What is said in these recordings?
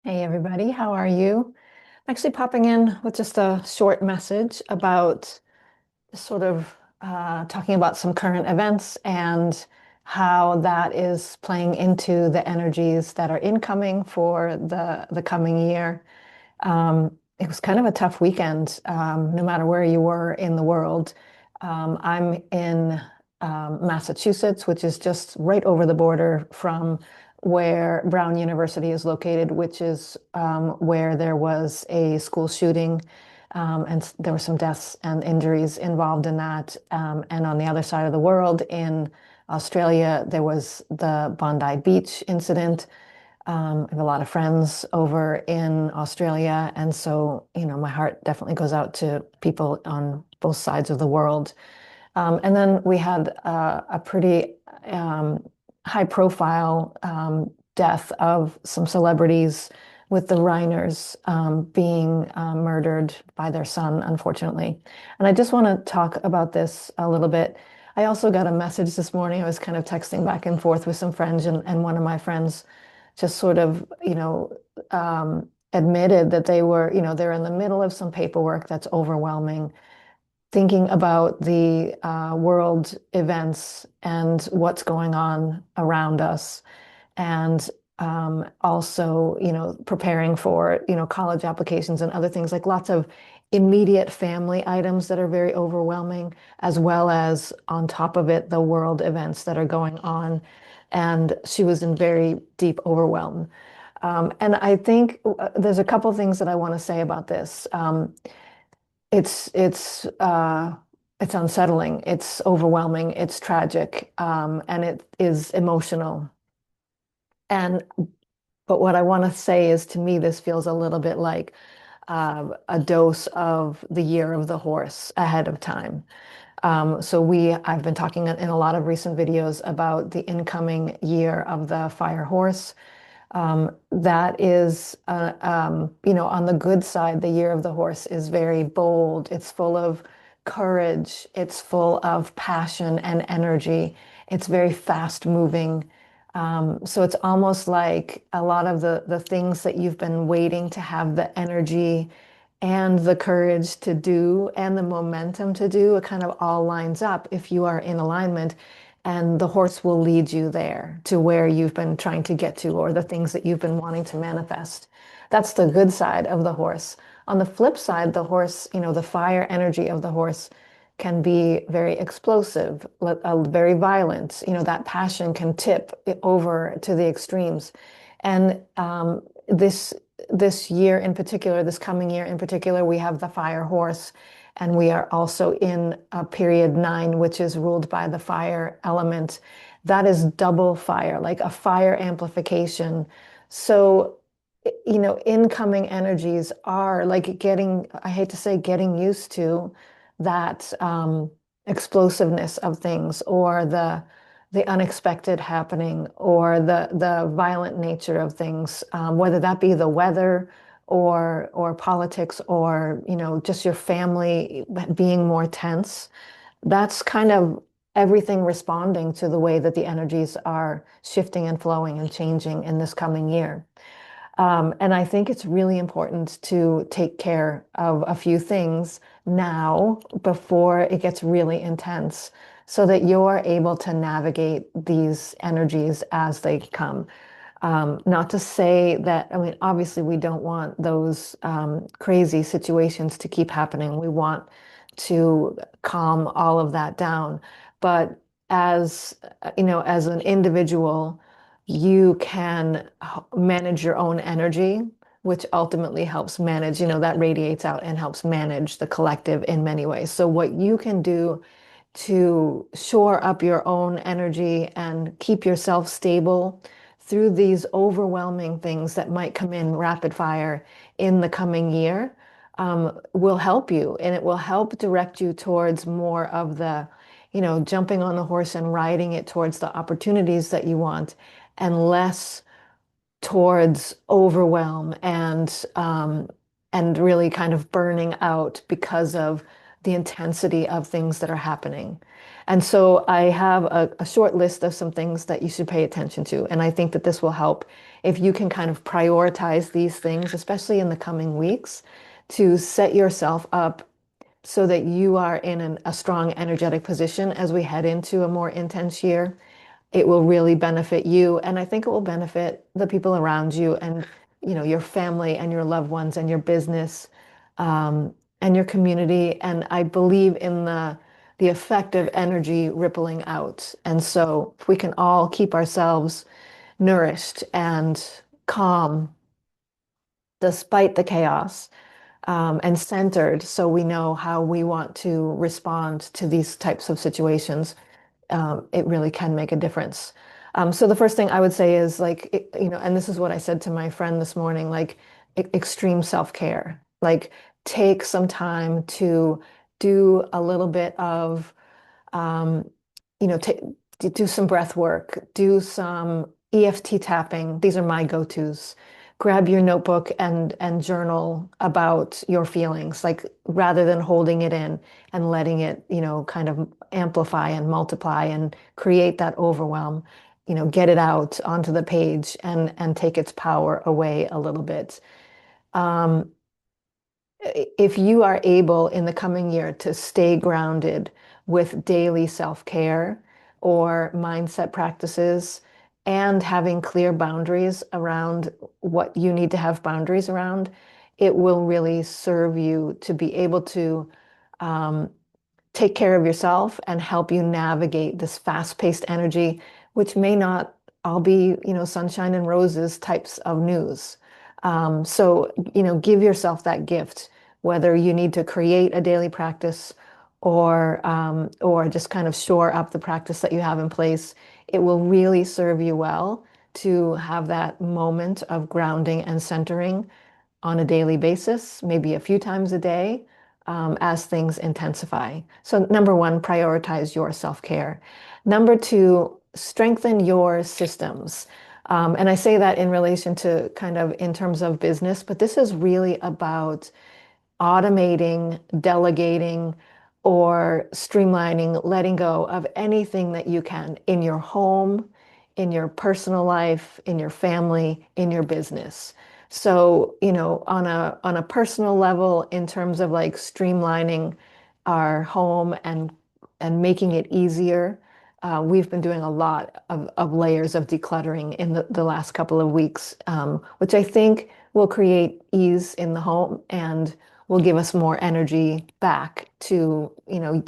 Hey everybody, how are you? I'm actually popping in with just a short message about sort of talking about some current events and how that is playing into the energies that are incoming for the coming year. It was kind of a tough weekend, no matter where you were in the world. I'm in Massachusetts, which is just right over the border from where Brown University is located, which is where there was a school shooting, and there were some deaths and injuries involved in that. And on the other side of the world, in Australia, there was the Bondi Beach incident. I have a lot of friends over in Australia, and so, my heart definitely goes out to people on both sides of the world. And then we had a pretty high profile death of some celebrities with the Reiners being murdered by their son, unfortunately. And I just want to talk about this a little bit. I also got a message this morning. I was kind of texting back and forth with some friends, and one of my friends just sort of, admitted that they're in the middle of some paperwork that's overwhelming, thinking about the world events and what's going on around us, and also, preparing for, college applications and other things, like lots of immediate family items that are very overwhelming, as well as on top of it, the world events that are going on. And she was in very deep overwhelm. And I think there's a couple things that I want to say about this. It's it's uh, it's unsettling, it's overwhelming, it's tragic, and it is emotional. And but what I want to say is, to me, this feels a little bit like a dose of the year of the horse ahead of time. I've been talking in a lot of recent videos about the incoming year of the fire horse. That is, on the good side, the year of the horse is very bold. It's full of courage. It's full of passion and energy. It's very fast moving. So it's almost like a lot of the things that you've been waiting to have the energy and the courage to do and the momentum to do, it kind of all lines up if you are in alignment, and the horse will lead you there to where you've been trying to get to, or the things that you've been wanting to manifest. That's the good side of the horse. On the flip side, the horse, the fire energy of the horse can be very explosive, very violent. That passion can tip over to the extremes. And this year in particular, this coming year in particular, we have the fire horse, and we are also in a period 9, which is ruled by the fire element. That is double fire, like a fire amplification. So, incoming energies are like I hate to say, getting used to that explosiveness of things, or the unexpected happening, or the violent nature of things, whether that be the weather or politics, or just your family being more tense. That's kind of everything responding to the way that the energies are shifting and flowing and changing in this coming year. And I think it's really important to take care of a few things now before it gets really intense, so that you're able to navigate these energies as they come. Not to say that, I mean, obviously, we don't want those crazy situations to keep happening. We want to calm all of that down. But as as an individual, you can manage your own energy, which ultimately helps manage, that radiates out and helps manage the collective in many ways. So what you can do to shore up your own energy and keep yourself stable through these overwhelming things that might come in rapid fire in the coming year, will help you, and it will help direct you towards more of the, jumping on the horse and riding it towards the opportunities that you want, and less towards overwhelm and really kind of burning out because of the intensity of things that are happening. And so I have a short list of some things that you should pay attention to. And I think that this will help if you can kind of prioritize these things, especially in the coming weeks, to set yourself up so that you are in a strong energetic position as we head into a more intense year. It will really benefit you, and I think it will benefit the people around you and your family and your loved ones and your business, and your community. And I believe in the effect of energy rippling out. And so if we can all keep ourselves nourished and calm despite the chaos, and centered, so we know how we want to respond to these types of situations, it really can make a difference. So the first thing I would say is like, and this is what I said to my friend this morning, like extreme self-care. Like take some time to do a little bit of, um, do some breath work, do some EFT tapping. These are my go-tos. Grab your notebook and journal about your feelings, like rather than holding it in and letting it, kind of amplify and multiply and create that overwhelm. Get it out onto the page and take its power away a little bit. Um, if you are able in the coming year to stay grounded with daily self-care or mindset practices and having clear boundaries around what you need to have boundaries around, it will really serve you to be able to um, take care of yourself and help you navigate this fast-paced energy, which may not all be, sunshine and roses types of news. So, give yourself that gift, whether you need to create a daily practice or just kind of shore up the practice that you have in place. It will really serve you well to have that moment of grounding and centering on a daily basis, maybe a few times a day, as things intensify. So, number one, prioritize your self-care. Number two, strengthen your systems. And I say that in relation to kind of in terms of business, but this is really about automating, delegating, or streamlining, letting go of anything that you can in your home, in your personal life, in your family, in your business. So, on a personal level, in terms of like streamlining our home and making it easier, we've been doing a lot of layers of decluttering in the last couple of weeks, which I think will create ease in the home and will give us more energy back to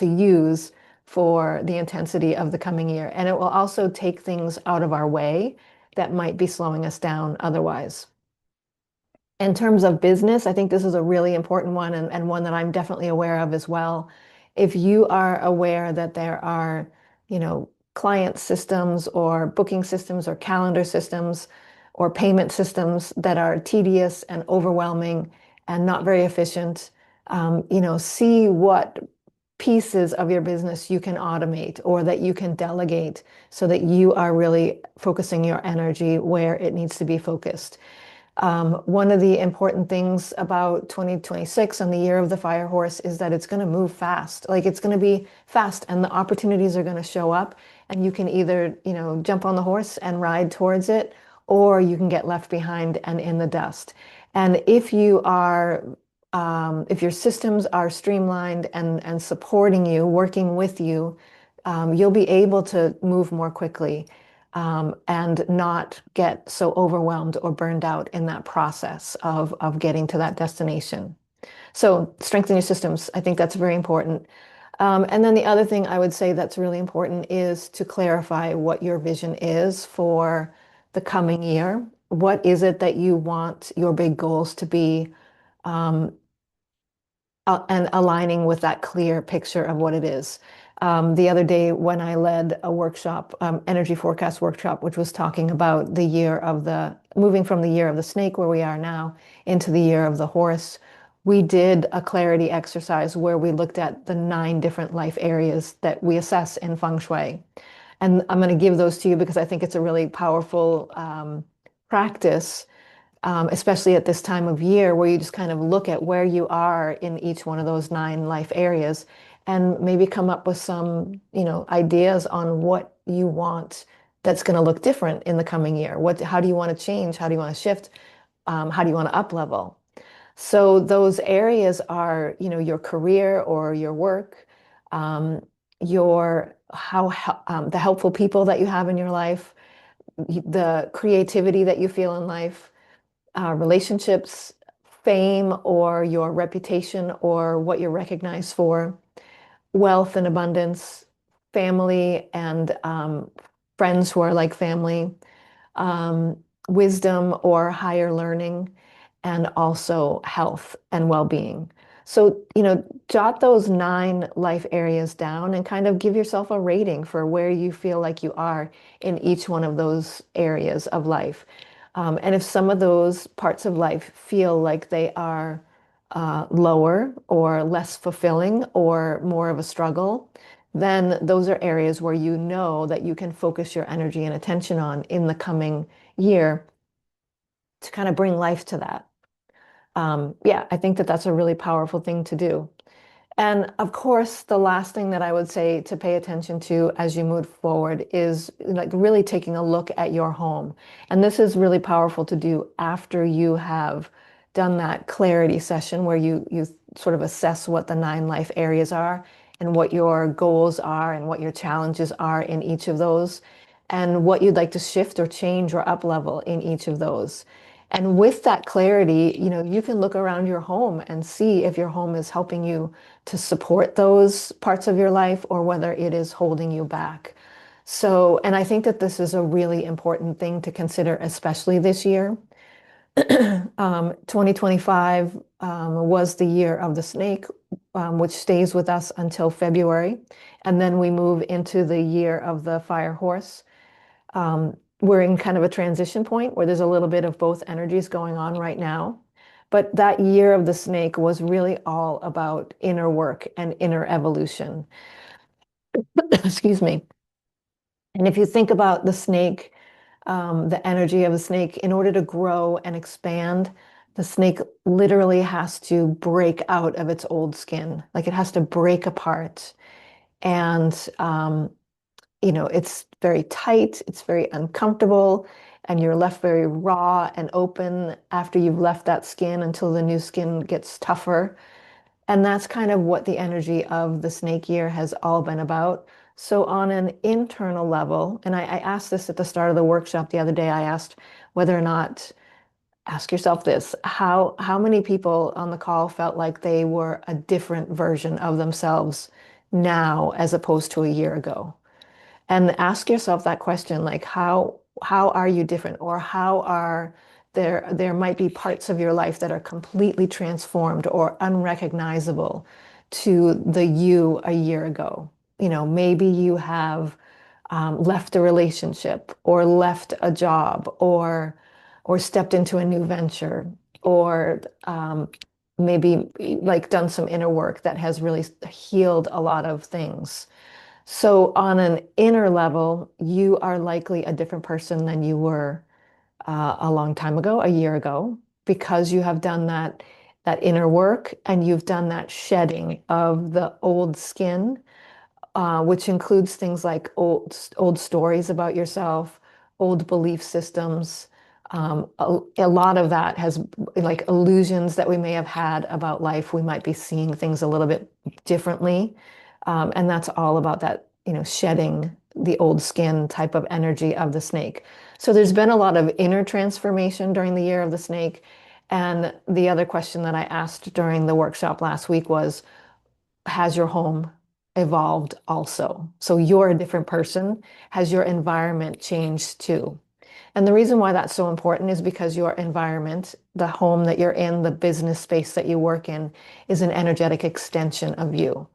use for the intensity of the coming year. And it will also take things out of our way that might be slowing us down otherwise. In terms of business, I think this is a really important one and one that I'm definitely aware of as well. If you are aware that there are, client systems or booking systems or calendar systems or payment systems that are tedious and overwhelming and not very efficient, see what pieces of your business you can automate or that you can delegate so that you are really focusing your energy where it needs to be focused. One of the important things about 2026 and the year of the fire horse is that it's going to move fast. Like it's going to be fast and the opportunities are going to show up and you can either, jump on the horse and ride towards it, or you can get left behind and in the dust. And if if your systems are streamlined and supporting you, working with you, you'll be able to move more quickly, and not get so overwhelmed or burned out in that process of getting to that destination. So strengthen your systems. I think that's very important. And then the other thing I would say that's really important is to clarify what your vision is for the coming year. What is it that you want your big goals to be? Um, and aligning with that clear picture of what it is. The other day when I led a workshop, energy forecast workshop, which was talking about moving from the year of the snake where we are now into the year of the horse, we did a clarity exercise where we looked at the 9 different life areas that we assess in Feng Shui. And I'm going to give those to you because I think it's a really powerful practice especially at this time of year where you just kind of look at where you are in each one of those 9 life areas and maybe come up with some, ideas on what you want that's going to look different in the coming year. How do you want to change? How do you want to shift? How do you want to up level? So those areas are, your career or your work, um, the helpful people that you have in your life, the creativity that you feel in life, relationships, fame, or your reputation, or what you're recognized for, wealth and abundance, family and friends who are like family, um, wisdom or higher learning, and also health and well-being. So, jot those 9 life areas down and kind of give yourself a rating for where you feel like you are in each one of those areas of life. And if some of those parts of life feel like they are lower or less fulfilling or more of a struggle, then those are areas where you know that you can focus your energy and attention on in the coming year to kind of bring life to that. Yeah, I think that that's a really powerful thing to do. And of course, the last thing that I would say to pay attention to as you move forward is like really taking a look at your home. And this is really powerful to do after you have done that clarity session where you sort of assess what the 9 life areas are and what your goals are and what your challenges are in each of those and what you'd like to shift or change or up level in each of those. And with that clarity, you can look around your home and see if your home is helping you to support those parts of your life or whether it is holding you back. So, and I think that this is a really important thing to consider, especially this year. 2025 was the year of the snake, which stays with us until February. And then we move into the year of the fire horse. We're in kind of a transition point where there's a little bit of both energies going on right now. But that year of the snake was really all about inner work and inner evolution. Excuse me. And if you think about the snake, the energy of a snake, in order to grow and expand, the snake literally has to break out of its old skin. Like it has to break apart. And it's very tight, it's very uncomfortable, and you're left very raw and open after you've left that skin until the new skin gets tougher. And that's kind of what the energy of the snake year has all been about. So, on an internal level, and I asked this at the start of the workshop the other day, I asked whether or not, ask yourself this, how many people on the call felt like they were a different version of themselves now as opposed to a year ago? And ask yourself that question, like how are you different, or how are there might be parts of your life that are completely transformed or unrecognizable to the you a year ago. Maybe you have left a relationship or left a job or stepped into a new venture or maybe like done some inner work that has really healed a lot of things. So, on an inner level, you are likely a different person than you were a long time ago, a year ago, because you have done that inner work and you've done that shedding of the old skin, which includes things like old stories about yourself, old belief systems. A lot of that has like illusions that we may have had about life. We might be seeing things a little bit differently. And that's all about that, shedding the old skin type of energy of the snake. So there's been a lot of inner transformation during the year of the snake. And the other question that I asked during the workshop last week was, has your home evolved also? So you're a different person. Has your environment changed too? And the reason why that's so important is because your environment, the home that you're in, the business space that you work in, is an energetic extension of you.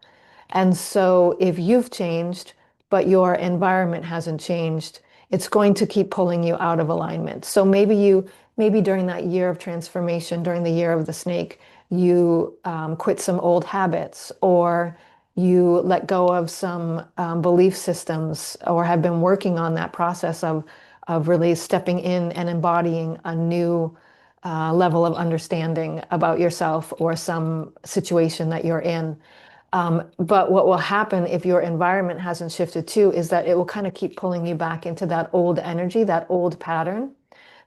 And so if you've changed, but your environment hasn't changed, it's going to keep pulling you out of alignment. So maybe during that year of transformation, during the year of the snake, you quit some old habits, or you let go of some belief systems, or have been working on that process of really stepping in and embodying level of understanding about yourself or some situation that you're in. But what will happen if your environment hasn't shifted too is that it will kind of keep pulling you back into that old energy, that old pattern.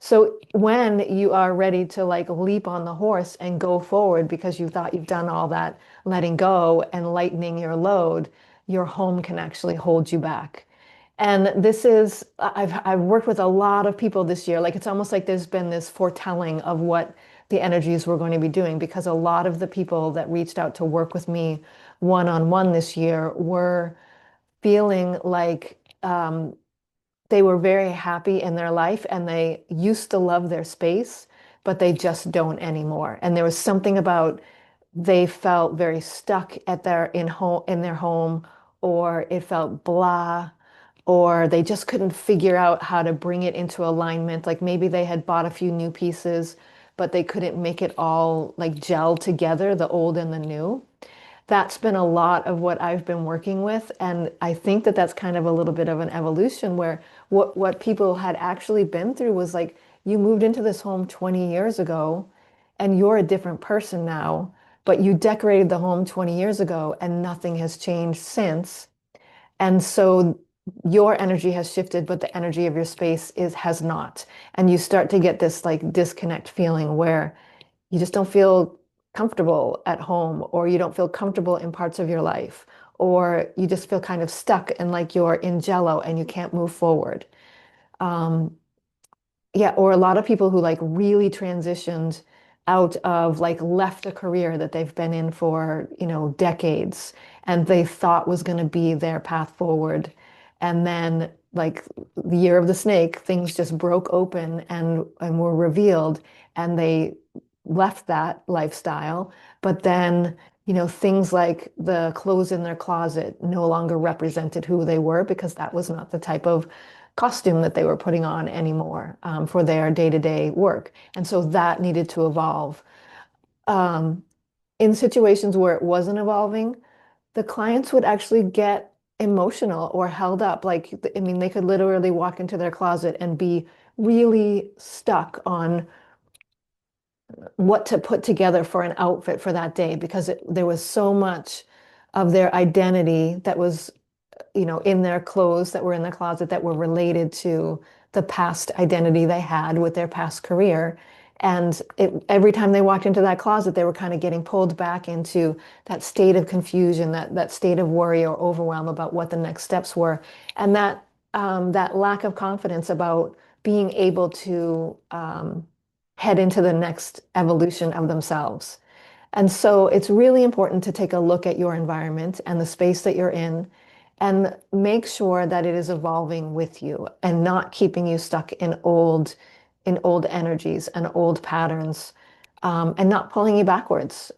So when you are ready to like leap on the horse and go forward because you thought you've done all that letting go and lightening your load, your home can actually hold you back. And this is, I've worked with a lot of people this year. Like it's almost like there's been this foretelling of what the energies were going to be doing because a lot of the people that reached out to work with me one-on-one this year were feeling like they were very happy in their life and they used to love their space, but they just don't anymore. And there was something about they felt very stuck at in their home, or it felt blah, or they just couldn't figure out how to bring it into alignment. Like maybe they had bought a few new pieces, but they couldn't make it all like gel together, the old and the new. That's been a lot of what I've been working with. And I think that that's kind of a little bit of an evolution where what people had actually been through was like, you moved into this home 20 years ago and you're a different person now, but you decorated the home 20 years ago and nothing has changed since. And so your energy has shifted, but the energy of your space has not. And you start to get this like disconnect feeling where you just don't feel comfortable at home, or you don't feel comfortable in parts of your life, or you just feel kind of stuck and like you're in jello and you can't move forward. Um, yeah, or a lot of people who like really transitioned out of like left a career that they've been in for, decades and they thought was going to be their path forward. And then like the year of the snake, things just broke open and were revealed and they left that lifestyle. But then, things like the clothes in their closet no longer represented who they were because that was not the type of costume that they were putting on anymore for their day-to-day work. And so that needed to evolve. Um, in situations where it wasn't evolving, the clients would actually get emotional or held up. Like, I mean, they could literally walk into their closet and be really stuck on what to put together for an outfit for that day because there was so much of their identity that was in their clothes that were in the closet that were related to the past identity they had with their past career. And every time they walked into that closet, they were kind of getting pulled back into that state of confusion, that state of worry or overwhelm about what the next steps were. And that lack of confidence about being able to head into the next evolution of themselves. And so it's really important to take a look at your environment and the space that you're in and make sure that it is evolving with you and not keeping you stuck in old energies and old patterns, and not pulling you backwards,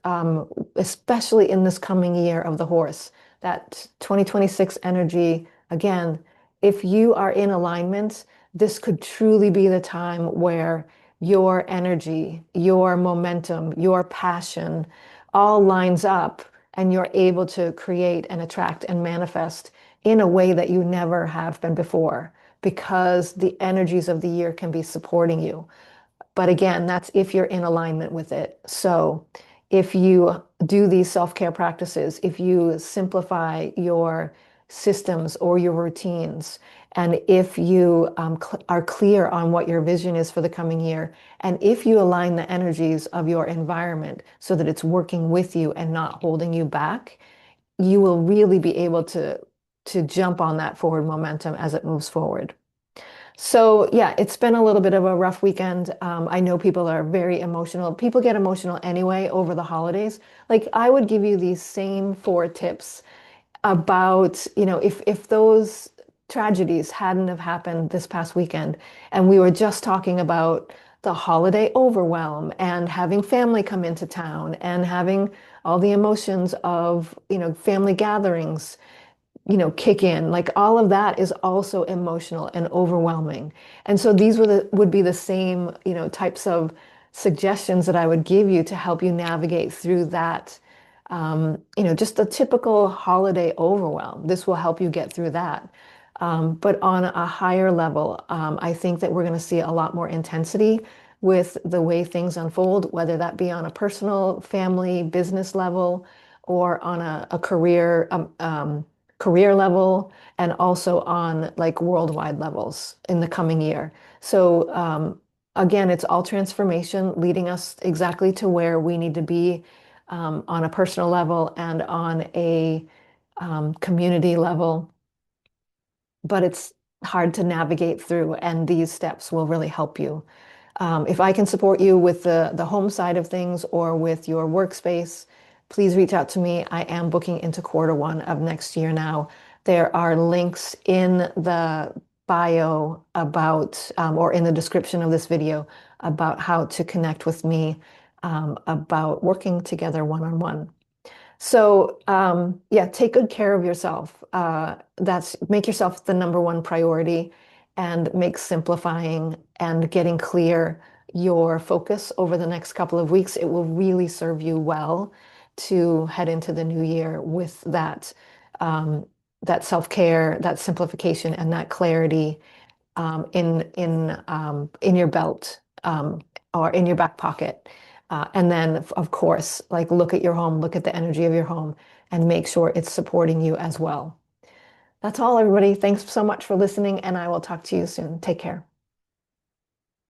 especially in this coming year of the horse. That 2026 energy, again, if you are in alignment, this could truly be the time where your energy, your momentum, your passion all lines up and you're able to create and attract and manifest in a way that you never have been before because the energies of the year can be supporting you. But again, that's if you're in alignment with it. So if you do these self-care practices, if you simplify your systems or your routines, and if you are clear on what your vision is for the coming year, and if you align the energies of your environment so that it's working with you and not holding you back, you will really be able to jump on that forward momentum as it moves forward. So yeah, it's been a little bit of a rough weekend. I know people are very emotional. People get emotional anyway over the holidays. Like I would give you these same 4 tips about, if those tragedies hadn't have happened this past weekend, and we were just talking about the holiday overwhelm and having family come into town and having all the emotions of, family gatherings kick in. Like all of that is also emotional and overwhelming. And so these would be the same, types of suggestions that I would give you to help you navigate through that, just the typical holiday overwhelm. This will help you get through that. But on a higher level, I think that we're going to see a lot more intensity with the way things unfold, whether that be on a personal, family, business level, or on a career level, and also on like worldwide levels in the coming year. So again, it's all transformation leading us exactly to where we need to be on a personal level and on a community level. But it's hard to navigate through, and these steps will really help you. If I can support you with the home side of things or with your workspace, please reach out to me. I am booking into quarter 1 of next year now. There are links in the bio about, or in the description of this video about how to connect with me about working together one-on-one. So, yeah, take good care of yourself. Make yourself the #1 priority and make simplifying and getting clear your focus over the next couple of weeks. It will really serve you well to head into the new year with that self-care, that simplification, and that clarity in your belt or in your back pocket. And then, of course, like look at your home, look at the energy of your home, and make sure it's supporting you as well. That's all, everybody. Thanks so much for listening, and I will talk to you soon. Take care.